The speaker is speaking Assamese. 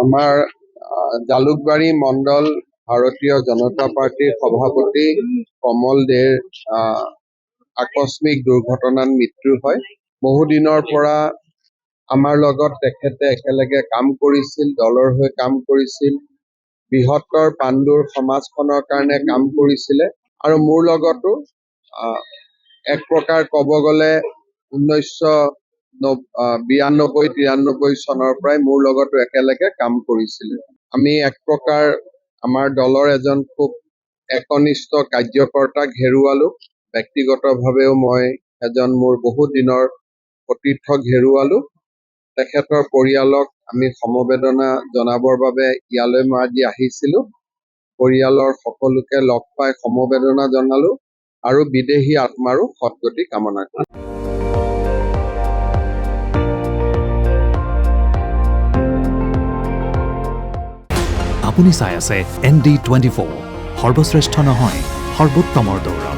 আমাৰ জালুকবাৰী মণ্ডল ভাৰতীয় জনতা পাৰ্টিৰ সভাপতি কমল দেৰ আকস্মিক দুৰ্ঘটনাত মৃত্যু হয়। বহুদিনৰ পৰা আমাৰ লগত তেখেতে একেলগে কাম কৰিছিল, দলৰ হৈ কাম কৰিছিল, বৃহত্তৰ পাণ্ডুৰ সমাজখনৰ কাৰণে কাম কৰিছিলে আৰু মোৰ লগতো এক প্ৰকাৰ ক'ব গ'লে 1992-93 চনৰ পৰাই মোৰ লগতো একেলগে কাম কৰিছিলে। আমি এক প্ৰকাৰ আমাৰ দলৰ এজন খুব একনিষ্ঠ কাৰ্যকৰ্তাক হেৰুৱালো। ব্যক্তিগতভাৱেও মই এজন মোৰ বহুত দিনৰ সতীৰ্থক হেৰুৱালো। তেখেতৰ পৰিয়ালক আমি সমবেদনা জনাবৰ বাবে ইয়ালৈ মই আজি আহিছিলো। পৰিয়ালৰ সকলোকে লগ পাই সমবেদনা জনালো আৰু বিদেহী আত্মাৰো সদ্গতি কামনা কৰিলো। আপুনি চাই আছে ND24, সৰ্বশ্ৰেষ্ঠ নহয় সৰ্বোত্তমৰ দৌৰ।